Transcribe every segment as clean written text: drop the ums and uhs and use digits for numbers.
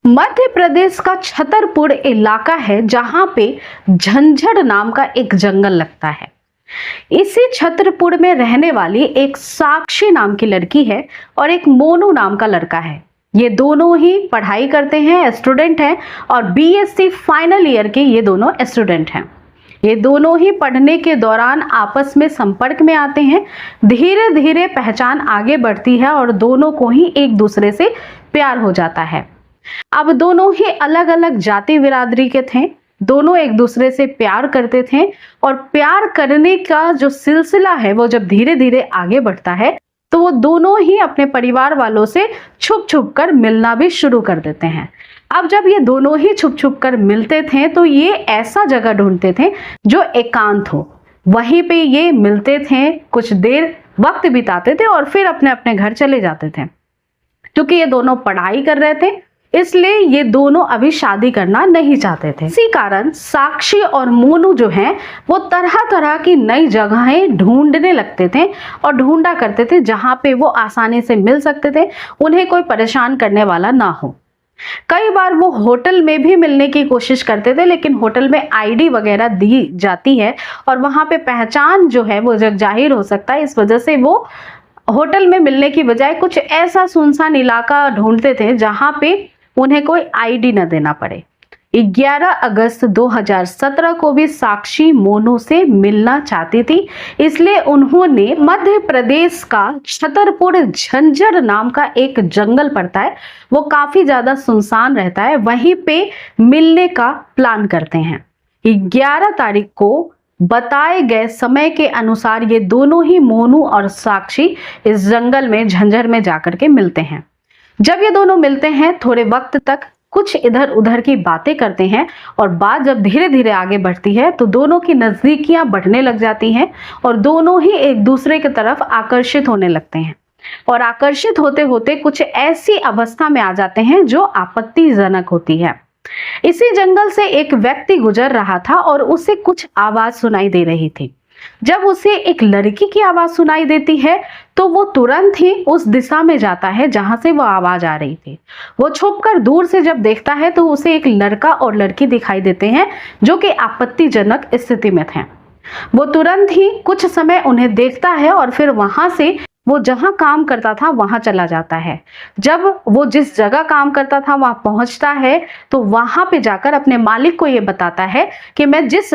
मध्य प्रदेश का छतरपुर इलाका है जहां पे झंझर नाम का एक जंगल लगता है। इसी छतरपुर में रहने वाली एक साक्षी नाम की लड़की है और एक मोनू नाम का लड़का है। ये दोनों ही पढ़ाई करते हैं, स्टूडेंट हैं और बीएससी फाइनल ईयर के ये दोनों स्टूडेंट हैं। ये दोनों ही पढ़ने के दौरान आपस में संपर्क में आते हैं। धीरे धीरे पहचान आगे बढ़ती है और दोनों को ही एक दूसरे से प्यार हो जाता है। अब दोनों ही अलग अलग जाति बिरादरी के थे, दोनों एक दूसरे से प्यार करते थे और प्यार करने का जो सिलसिला है वो जब धीरे धीरे आगे बढ़ता है तो वो दोनों ही अपने परिवार वालों से छुप छुप कर मिलना भी शुरू कर देते हैं। अब जब ये दोनों ही छुप छुप कर मिलते थे तो ये ऐसा जगह ढूंढते थे जो एकांत हो, वहीं पे ये मिलते थे, कुछ देर वक्त बिताते थे और फिर अपने अपने घर चले जाते थे। क्योंकि ये दोनों पढ़ाई कर रहे थे इसलिए ये दोनों अभी शादी करना नहीं चाहते थे। इसी कारण साक्षी और मोनू जो हैं वो तरह तरह की नई जगहें ढूंढने लगते थे और ढूंढा करते थे जहां पे वो आसानी से मिल सकते थे, उन्हें कोई परेशान करने वाला ना हो। कई बार वो होटल में भी मिलने की कोशिश करते थे, लेकिन होटल में आईडी वगैरह दी जाती है और वहां पे पहचान जो है वो जग जाहिर हो सकता है। इस वजह से वो होटल में मिलने की बजाय कुछ ऐसा सुनसान इलाका ढूंढते थे जहां पे उन्हें कोई आईडी न देना पड़े। 11 अगस्त 2017 को भी साक्षी मोनू से मिलना चाहती थी, इसलिए उन्होंने मध्य प्रदेश का छतरपुर झंझर नाम का एक जंगल पड़ता है, वो काफी ज्यादा सुनसान रहता है, वहीं पे मिलने का प्लान करते हैं। 11 तारीख को बताए गए समय के अनुसार ये दोनों ही मोनू और साक्षी इस जंगल में झंझर में जाकर के मिलते हैं। जब ये दोनों मिलते हैं थोड़े वक्त तक कुछ इधर उधर की बातें करते हैं और बात जब धीरे धीरे आगे बढ़ती है तो दोनों की नजदीकियां बढ़ने लग जाती हैं और दोनों ही एक दूसरे की तरफ आकर्षित होने लगते हैं और आकर्षित होते होते कुछ ऐसी अवस्था में आ जाते हैं जो आपत्तिजनक होती है। इसी जंगल से एक व्यक्ति गुजर रहा था और उसे कुछ आवाज सुनाई दे रही थी। जब उसे एक लड़की की आवाज सुनाई देती है तो वो तुरंत ही उस दिशा में जाता है जहां से वो आवाज आ रही थी। वो छुपकर दूर से जब देखता है तो उसे एक लड़का और लड़की दिखाई देते हैं जो कि आपत्तिजनक स्थिति में थे। वो तुरंत ही कुछ समय उन्हें देखता है और फिर वहां से वो जहां काम करता था वहां चला जाता है। जब वो जिस जगह काम करता था वहां पहुंचता है तो वहां पे जाकर अपने मालिक को ये बताता है कि मैं जिस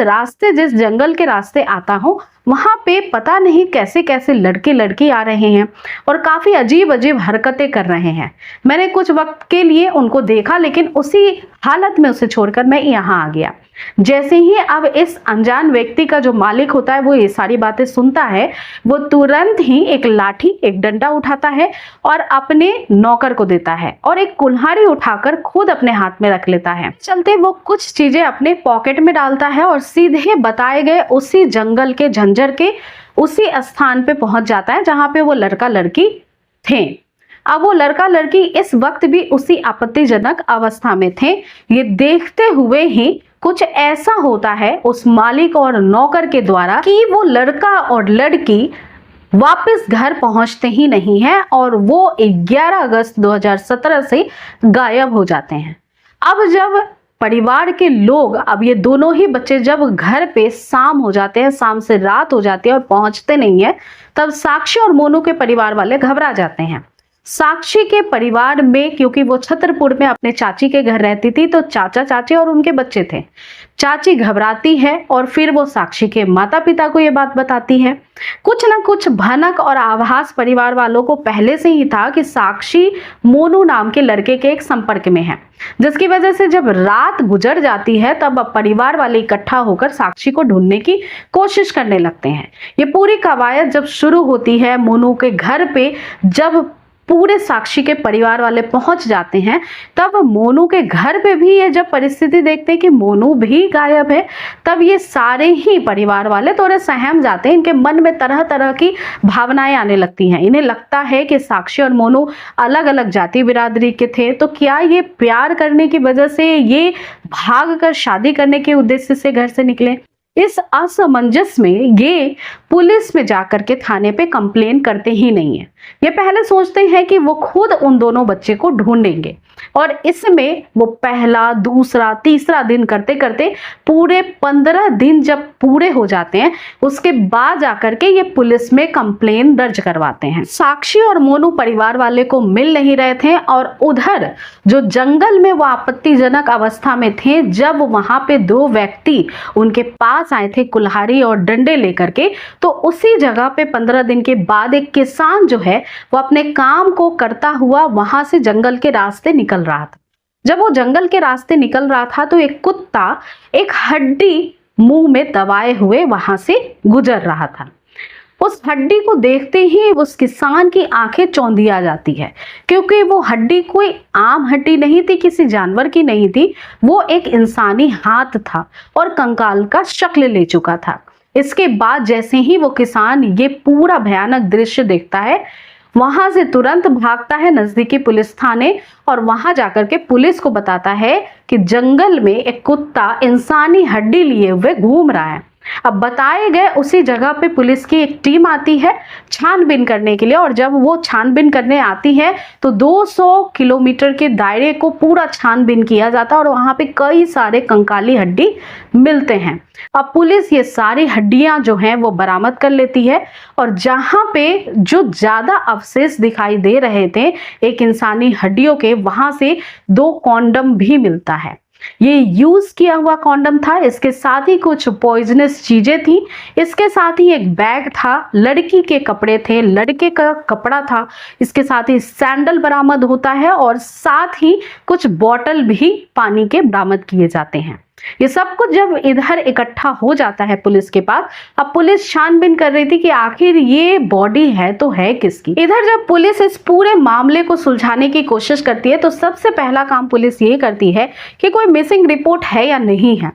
जंगल के रास्ते आता हूं वहां पे पता नहीं कैसे कैसे लड़के लड़की आ रहे हैं और काफी अजीब अजीब हरकतें कर रहे हैं। मैंने कुछ वक्त के लिए उनको देखा, लेकिन उसी हालत में उसे छोड़कर मैं यहाँ आ गया। जैसे ही अब इस अनजान व्यक्ति का जो मालिक होता है वो ये सारी बातें सुनता है, वो तुरंत ही एक लाठी, एक डंडा उठाता है और अपने नौकर को देता है और एक कुल्हाड़ी उठाकर खुद अपने हाथ में रख लेता है। चलते वो कुछ चीजें अपने पॉकेट में डालता है और सीधे बताए गए उसी जंगल के झंझर के उसी स्थान पे पहुंच जाता है जहां पे वो लड़का लड़की थे। अब वो लड़का लड़की इस वक्त भी उसी आपत्तिजनक अवस्था में थे। ये देखते हुए ही कुछ ऐसा होता है उस मालिक और नौकर के द्वारा कि वो लड़का और लड़की वापस घर पहुंचते ही नहीं है और वो 11 अगस्त 2017 से गायब हो जाते हैं। अब जब परिवार के लोग, अब ये दोनों ही बच्चे जब घर पे शाम हो जाते हैं, शाम से रात हो जाती है और पहुंचते नहीं है, तब साक्षी और मोनू के परिवार वाले घबरा जाते हैं। साक्षी के परिवार में, क्योंकि वो छतरपुर में अपने चाची के घर रहती थी, तो चाचा चाची और उनके बच्चे थे। चाची घबराती है और फिर वो साक्षी के माता पिता को ये बात बताती है। कुछ ना कुछ भनक और आभास परिवार वालों को पहले से ही था कि साक्षी मोनू नाम के लड़के के एक संपर्क में है, जिसकी वजह से जब रात गुजर जाती है तब परिवार वाले इकट्ठा होकर साक्षी को ढूंढने की कोशिश करने लगते हैं। ये पूरी कवायद जब शुरू होती है मोनू के घर पे, जब पूरे साक्षी के परिवार वाले पहुंच जाते हैं, तब मोनू के घर पे भी ये जब परिस्थिति देखते हैं कि मोनू भी गायब है, तब ये सारे ही परिवार वाले थोड़े सहम जाते हैं। इनके मन में तरह तरह की भावनाएं आने लगती हैं। इन्हें लगता है कि साक्षी और मोनू अलग अलग जाति बिरादरी के थे, तो क्या ये प्यार करने की वजह से ये भाग कर शादी करने के उद्देश्य से घर से निकले? इस असमंजस में ये पुलिस में जाकर के थाने पे कंप्लेन करते ही नहीं है। ये पहले सोचते हैं कि वो खुद उन दोनों बच्चे को ढूंढेंगे और इसमें वो पहला, दूसरा, तीसरा दिन करते करते पूरे 15 दिन जब पूरे हो जाते हैं, उसके बाद जाकर के ये पुलिस में कंप्लेन दर्ज करवाते हैं। साक्षी और मोनू परिवार वाले को मिल नहीं रहे थे और उधर जो जंगल में वो आपत्तिजनक अवस्था में थे, जब वहां पे 2 व्यक्ति उनके पास आए थे कुल्हाड़ी और डंडे लेकर के, तो उसी जगह पे 15 दिन के बाद एक किसान जो है वो अपने काम को करता हुआ वहां से जंगल के रास्ते निकल रहा था। जब वो जंगल के रास्ते निकल रहा था तो एक कुत्ता एक हड्डी मुंह में दबाए हुए वहां से गुजर रहा था। उस हड्डी को देखते ही उस किसान की आंखें चौंधिया जाती है, क्योंकि वो हड्डी कोई आम हड्डी नहीं थी, किसी जानवर की नहीं थी, वो एक इंसानी हाथ था और कंकाल का शक्ल ले चुका था। इसके बाद जैसे ही वो किसान ये पूरा भयानक दृश्य देखता है, वहां से तुरंत भागता है नजदीकी पुलिस थाने और वहां जाकर के पुलिस को बताता है कि जंगल में एक कुत्ता इंसानी हड्डी लिए हुए घूम रहा है। अब बताए गए उसी जगह पे पुलिस की एक टीम आती है छानबीन करने के लिए, और जब वो छानबीन करने आती है तो 200 किलोमीटर के दायरे को पूरा छानबीन किया जाता है और वहां पे कई सारे कंकाली हड्डी मिलते हैं। अब पुलिस ये सारी हड्डियां जो हैं वो बरामद कर लेती है और जहां पे जो ज्यादा अवशेष दिखाई दे रहे थे एक इंसानी हड्डियों के, वहां से 2 कॉन्डम भी मिलता है। ये यूज किया हुआ कॉन्डम था, इसके साथ ही कुछ पॉइजनस चीजें थी, इसके साथ ही एक बैग था, लड़की के कपड़े थे, लड़के का कपड़ा था, इसके साथ ही सैंडल बरामद होता है और साथ ही कुछ बॉटल भी पानी के बरामद किए जाते हैं। ये सब कुछ जब इधर इकट्ठा हो जाता है पुलिस के पास, अब पुलिस छानबीन कर रही थी कि आखिर ये बॉडी है तो है किसकी। इधर जब पुलिस इस पूरे मामले को सुलझाने की कोशिश करती है तो सबसे पहला काम पुलिस ये करती है कि कोई मिसिंग रिपोर्ट है या नहीं है।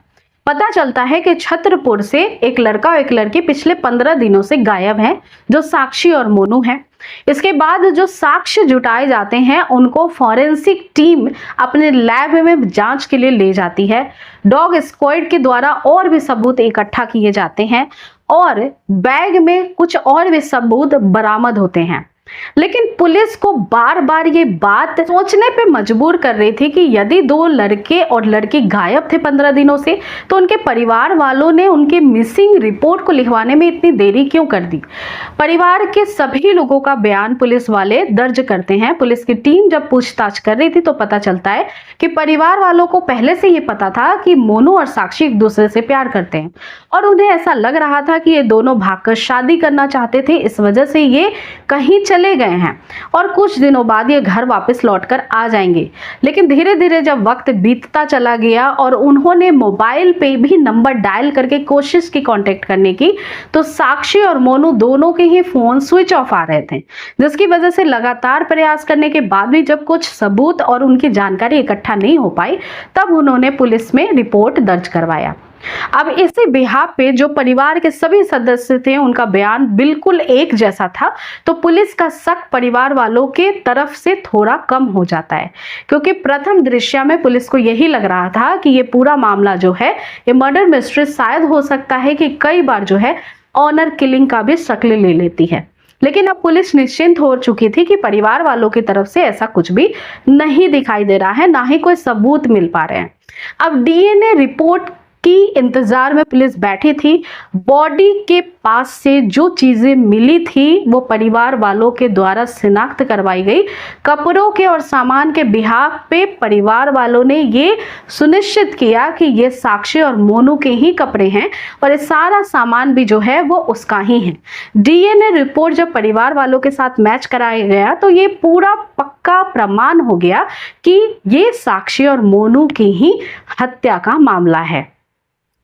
पता चलता है कि छतरपुर से एक लड़का और एक लड़की पिछले 15 दिनों से गायब हैं, जो साक्षी और मोनू हैं। इसके बाद जो साक्ष्य जुटाए जाते हैं उनको फॉरेंसिक टीम अपने लैब में जांच के लिए ले जाती है। डॉग स्क्वाड के द्वारा और भी सबूत इकट्ठा किए जाते हैं और बैग में कुछ और भी सबूत बरामद होते हैं। लेकिन पुलिस को बार बार ये बात सोचने पे मजबूर कर रही थी कि यदि 2 लड़के और लड़की गायब थे 15 दिनों से, तो उनके परिवार वालों ने उनके मिसिंग रिपोर्ट को लिखवाने में इतनी देरी क्यों कर दी। परिवार के सभी लोगों का बयान पुलिस वाले दर्ज करते हैं। पुलिस की टीम जब पूछताछ कर रही थी तो पता चलता है कि परिवार वालों को पहले से ये पता था कि मोनू और साक्षी एक दूसरे से प्यार करते हैं और उन्हें ऐसा लग रहा था कि ये दोनों भागकर शादी करना चाहते थे, इस वजह से ये कहीं चले गए हैं और कुछ दिनों बाद ये घर वापस लौटकर आ जाएंगे। लेकिन धीरे धीरे जब वक्त बीतता चला गया और उन्होंने मोबाइल पे भी नंबर डायल करके कोशिश की कांटेक्ट करने की, तो साक्षी और मोनू दोनों के ही फोन स्विच ऑफ आ रहे थे, जिसकी वजह से लगातार प्रयास करने के बाद भी जब कुछ सबूत और उनकी जानकारी इकट्ठा नहीं हो पाई, तब उन्होंने पुलिस में रिपोर्ट दर्ज करवाया। अब इसी बिहाफ पे जो परिवार के सभी सदस्य थे उनका बयान बिल्कुल एक जैसा था, तो पुलिस का शक परिवार वालों के तरफ से थोड़ा कम हो जाता है, क्योंकि प्रथम दृश्य में पुलिस को यही लग रहा था कि ये पूरा मामला जो है ये मर्डर मिस्ट्री शायद हो सकता है कि कई बार जो है ऑनर किलिंग का भी शक्ल ले लेती है। लेकिन अब पुलिस निश्चिंत हो चुकी थी कि परिवार वालों की तरफ से ऐसा कुछ भी नहीं दिखाई दे रहा है, ना ही कोई सबूत मिल पा रहे हैं। अब डीएनए रिपोर्ट की इंतजार में पुलिस बैठी थी। बॉडी के पास से जो चीजें मिली थी वो परिवार वालों के द्वारा शिनाख्त करवाई गई। कपड़ों के और सामान के बिहाफ पे परिवार वालों ने ये सुनिश्चित किया कि ये साक्षी और मोनू के ही कपड़े हैं और ये सारा सामान भी जो है वो उसका ही है। डीएनए रिपोर्ट जब परिवार वालों के साथ मैच कराया गया तो ये पूरा पक्का प्रमाण हो गया कि ये साक्षी और मोनू की ही हत्या का मामला है।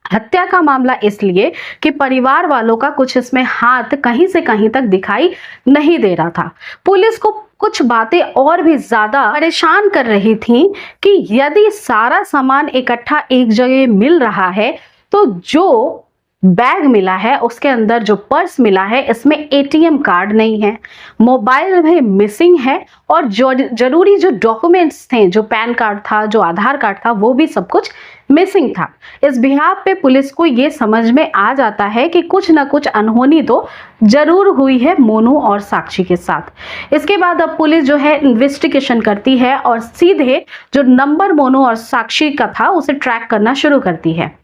हत्या का मामला इसलिए कि परिवार वालों का कुछ इसमें हाथ कहीं से कहीं तक दिखाई नहीं दे रहा था। पुलिस को कुछ बातें और भी ज्यादा परेशान कर रही थी कि यदि सारा सामान इकट्ठा एक जगह मिल रहा है तो जो बैग मिला है, उसके अंदर जो पर्स मिला है इसमें एटीएम कार्ड नहीं है, मोबाइल भी मिसिंग है और जो जरूरी जो डॉक्यूमेंट्स थे, जो पैन कार्ड था, जो आधार कार्ड था, वो भी सब कुछ मिसिंग था। इस बिहाफ पे पुलिस को ये समझ में आ जाता है कि कुछ ना कुछ अनहोनी तो जरूर हुई है मोनू और साक्षी के साथ। इसके बाद अब पुलिस जो है इन्वेस्टिगेशन करती है और सीधे जो नंबर मोनू और साक्षी का था उसे ट्रैक करना शुरू करती है।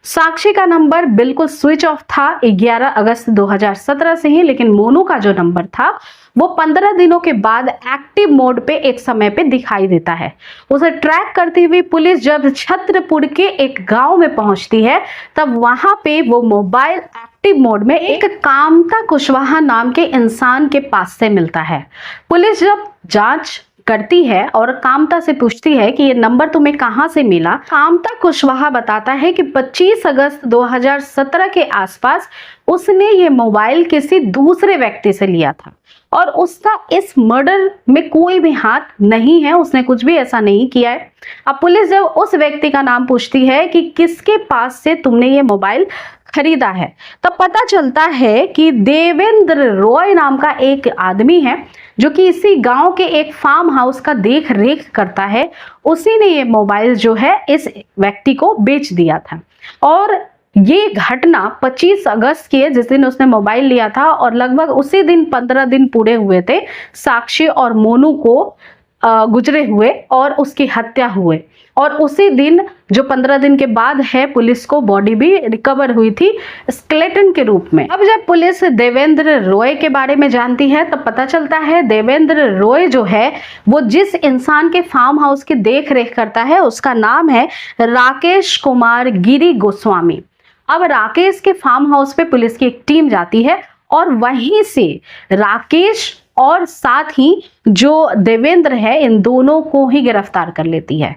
साक्षी का नंबर बिल्कुल स्विच ऑफ था 11 अगस्त 2017 से ही, लेकिन मोनू का जो नंबर था वो 15 दिनों के बाद एक्टिव मोड पे एक समय पे दिखाई देता है। उसे ट्रैक करती हुई पुलिस जब छतरपुर के एक गांव में पहुंचती है तब वहां पे वो मोबाइल एक्टिव मोड में एक कामता कुशवाहा नाम के इंसान के पास से मिलता है। पुलिस जब जांच करती है और कामता से पूछती है कि ये नंबर तुम्हें कहां से मिला, कामता कुशवाहा बताता है कि 25 अगस्त 2017 के आसपास उसने ये मोबाइल किसी दूसरे व्यक्ति से लिया था और उसका इस मर्डर में कोई भी हाथ नहीं है, उसने कुछ भी ऐसा नहीं किया है। अब पुलिस जब उस व्यक्ति का नाम पूछती है कि किसके पास से तुमने ये मोबाइल खरीदा है, तब पता चलता है कि देवेंद्र रॉय नाम का एक आदमी है जो कि इसी गांव के एक फार्म हाउस का देख रेख करता है। उसी ने ये मोबाइल जो है इस व्यक्ति को बेच दिया था और ये घटना 25 अगस्त की है जिस दिन उसने मोबाइल लिया था और लगभग उसी दिन 15 दिन पूरे हुए थे साक्षी और मोनू को गुजरे हुए और उसकी हत्या हुए। और उसी दिन जो 15 दिन के बाद है पुलिस को बॉडी भी रिकवर हुई थी स्केलेटन के रूप में। अब जब पुलिस देवेंद्र रॉय के बारे में जानती है तब पता चलता है देवेंद्र रॉय जो है वो जिस इंसान के फार्म हाउस की देख रेख करता है उसका नाम है राकेश कुमार गिरी गोस्वामी। अब राकेश के फार्म हाउस पे पुलिस की एक टीम जाती है और वहीं से राकेश और साथ ही जो देवेंद्र है इन दोनों को ही गिरफ्तार कर लेती है।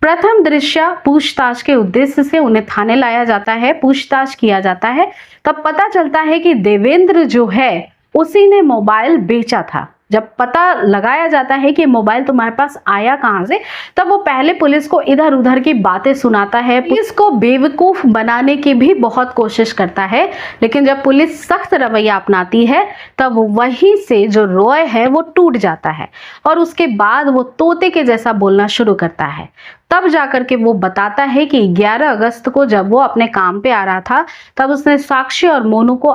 प्रथम दृश्य पूछताछ के उद्देश्य से उन्हें थाने लाया जाता है, पूछताछ किया जाता है, तब पता चलता है कि देवेंद्र जो है उसी ने मोबाइल बेचा था। जब पता लगाया जाता है कि मोबाइल तुम्हारे पास आया कहां से, तब वो पहले पुलिस को इधर उधर की बातें सुनाता है, पुलिस को बेवकूफ बनाने की भी बहुत कोशिश करता है। लेकिन जब पुलिस सख्त रवैया अपनाती है तब वहीं से जो रॉय है वो टूट जाता है और उसके बाद वो तोते के जैसा बोलना शुरू करता है। तब जाकर के वो बताता है कि 11 अगस्त को जब वो अपने काम पे आ रहा था तब उसने साक्षी और मोनू को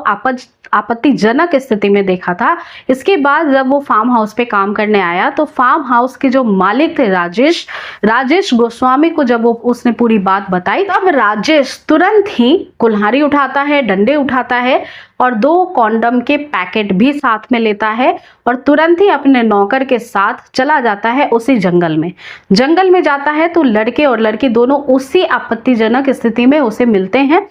आपत्तिजनक स्थिति में देखा था। इसके बाद जब वो फार्म हाउस पे काम करने आया तो फार्म हाउस के जो मालिक थे राजेश गोस्वामी को जब वो उसने पूरी बात बताई तब राजेश तुरंत ही कुल्हाड़ी उठाता है, डंडे उठाता है और 2 कॉन्डम के पैकेट भी साथ में लेता है और तुरंत ही अपने नौकर के साथ चला जाता है उसी जंगल में जाता है तो लड़के और लड़की दोनों उसी आपत्तिजनक स्थिति में उसे मिलते हैं।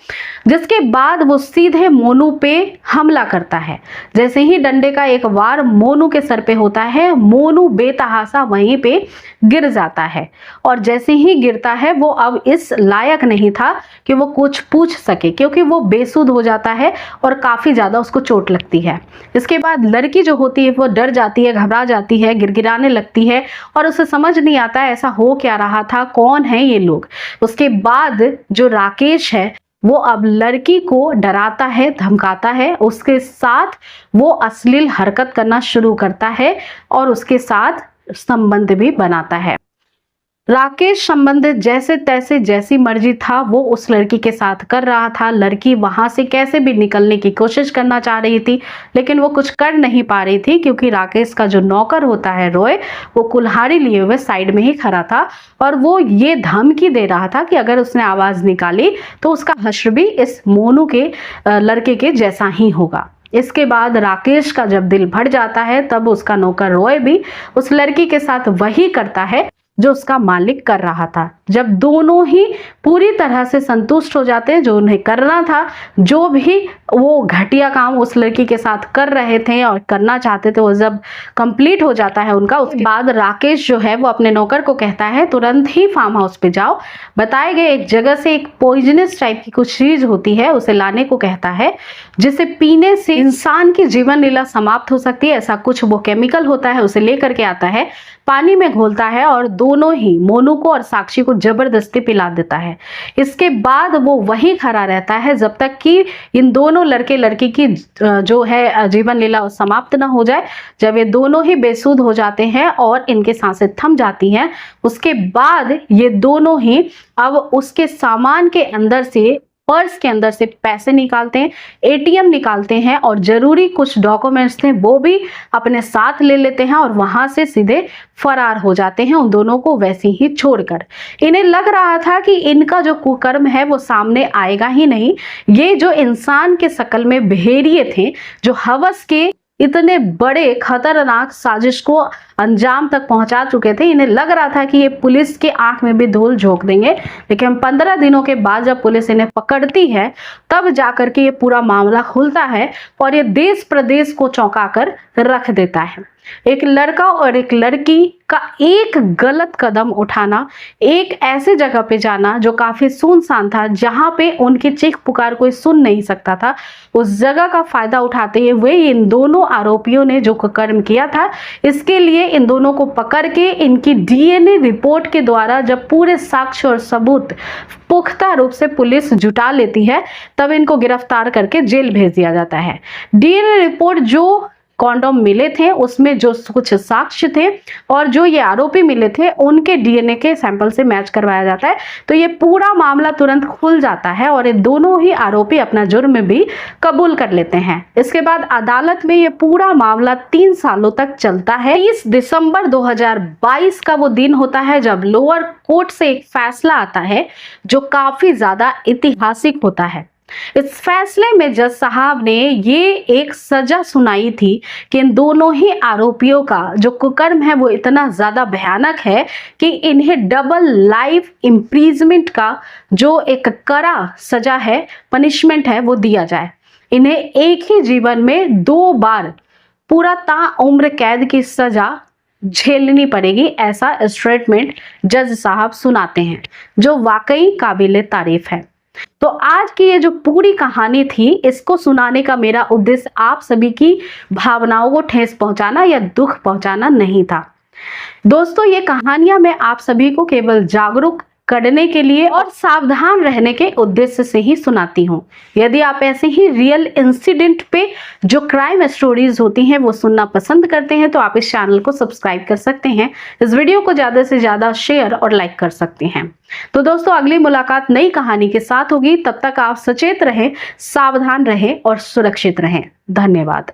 जिसके बाद वो सीधे मोनू पे हमला करता है। जैसे ही डंडे का एक वार मोनू के सर पे होता है, मोनू बेतहासा वहीं पे गिर जाता है और जैसे ही गिरता है वो अब इस लायक नहीं था कि वो कुछ पूछ सके क्योंकि वो बेसुध हो जाता है और काफी ज्यादा उसको चोट लगती है। इसके बाद लड़की जो होती है वो डर जाती है, घबरा जाती है, गिड़गिड़ाने लगती है और उसे समझ नहीं आता है ऐसा हो क्या रहा था, कौन है ये लोग। उसके बाद जो राकेश है वो अब लड़की को डराता है, धमकाता है, उसके साथ वो अश्लील हरकत करना शुरू करता है और उसके साथ संबंध भी बनाता है। राकेश संबंध जैसे तैसे जैसी मर्जी था वो उस लड़की के साथ कर रहा था। लड़की वहां से कैसे भी निकलने की कोशिश करना चाह रही थी लेकिन वो कुछ कर नहीं पा रही थी क्योंकि राकेश का जो नौकर होता है रॉय वो कुल्हाड़ी लिए हुए साइड में ही खड़ा था और वो ये धमकी दे रहा था कि अगर उसने आवाज निकाली तो उसका हश्र भी इस मोनू के लड़के के जैसा ही होगा। इसके बाद राकेश का जब दिल भर जाता है तब उसका नौकर रॉय भी उस लड़की के साथ वही करता है जो उसका मालिक कर रहा था। जब दोनों ही पूरी तरह से संतुष्ट हो जाते हैं, जो उन्हें करना था, जो भी वो घटिया काम उस लड़की के साथ कर रहे थे और करना चाहते थे, वो जब कंप्लीट हो जाता है उनका, उसके बाद राकेश जो है वो अपने नौकर को कहता है तुरंत ही फार्म हाउस पे जाओ, बताए गए एक जगह से एक पॉइजनस टाइप की कुछ चीज होती है उसे लाने को कहता है जिसे पीने से इंसान की जीवन लीला समाप्त हो सकती है। ऐसा कुछ वो केमिकल होता है, उसे लेकर के आता है। पानी में घोलता है और दोनों ही मोनू को और साक्षी को जबरदस्ती पिला देता है। इसके बाद वो वहीं खड़ा रहता है जब तक कि इन दोनों लड़के लड़की की जो है जीवन लीला समाप्त ना हो जाए। जब ये दोनों ही बेसुध हो जाते हैं और इनके सांसें थम जाती हैं, उसके बाद ये दोनों ही अब उसके सामान के अंदर से, पर्स के अंदर से पैसे निकालते हैं, एटीएम निकालते हैं और जरूरी कुछ डॉक्यूमेंट्स थे वो भी अपने साथ ले लेते हैं और वहां से सीधे फरार हो जाते हैं, उन दोनों को वैसे ही छोड़कर। इन्हें लग रहा था कि इनका जो कुकर्म है वो सामने आएगा ही नहीं। ये जो इंसान के शकल में भेड़िए थे, जो हवस के इतने बड़े खतरनाक साजिश को अंजाम तक पहुंचा चुके थे, इन्हें लग रहा था कि ये पुलिस के आंख में भी धूल झोंक देंगे। लेकिन 15 दिनों के बाद जब पुलिस इन्हें पकड़ती है तब जाकर के ये पूरा मामला खुलता है और ये देश प्रदेश को चौंका कर रख देता है। एक लड़का और एक लड़की का एक गलत कदम उठाना, एक ऐसे जगह पे जाना जो काफी सुनसान था, जहां पे उनकी चीख पुकार कोई सुन नहीं सकता था, उस जगह का फायदा उठाते हुए इन दोनों आरोपियों ने जो कुकर्म किया था, इसके लिए इन दोनों को पकड़ के इनकी डीएनए रिपोर्ट के द्वारा जब पूरे साक्ष्य और सबूत पुख्ता रूप से पुलिस जुटा लेती है, तब इनको गिरफ्तार करके जेल भेज दिया जाता है। डीएनए रिपोर्ट जो कॉन्डोम मिले थे उसमें जो कुछ साक्ष्य थे और जो ये आरोपी मिले थे उनके डीएनए के सैंपल से मैच करवाया जाता है, तो ये पूरा मामला तुरंत खुल जाता है और ये दोनों ही आरोपी अपना जुर्म भी कबूल कर लेते हैं। इसके बाद अदालत में ये पूरा मामला 3 सालों तक चलता है। 30 दिसंबर 2022 का वो दिन होता है जब लोअर कोर्ट से एक फैसला आता है जो काफी ज्यादा ऐतिहासिक होता है। इस फैसले में जज साहब ने ये एक सजा सुनाई थी कि इन दोनों ही आरोपियों का जो कुकर्म है वो इतना ज्यादा भयानक है कि इन्हें डबल लाइफ इम्प्रिजमेंट का जो एक कड़ा सजा है, पनिशमेंट है, वो दिया जाए। इन्हें एक ही जीवन में 2 बार पूरा ताउम्र कैद की सजा झेलनी पड़ेगी, ऐसा स्टेटमेंट जज साहब सुनाते हैं जो वाकई काबिले तारीफ है। तो आज की ये जो पूरी कहानी थी, इसको सुनाने का मेरा उद्देश्य आप सभी की भावनाओं को ठेस पहुंचाना या दुख पहुंचाना नहीं था। दोस्तों, ये कहानियां मैं आप सभी को केवल जागरूक करने के लिए और सावधान रहने के उद्देश्य से ही सुनाती हूँ। यदि आप ऐसे ही रियल इंसिडेंट पे जो क्राइम स्टोरीज होती हैं वो सुनना पसंद करते हैं तो आप इस चैनल को सब्सक्राइब कर सकते हैं, इस वीडियो को ज्यादा से ज्यादा शेयर और लाइक कर सकते हैं। तो दोस्तों, अगली मुलाकात नई कहानी के साथ होगी। तब तक आप सचेत रहें, सावधान रहें और सुरक्षित रहें। धन्यवाद।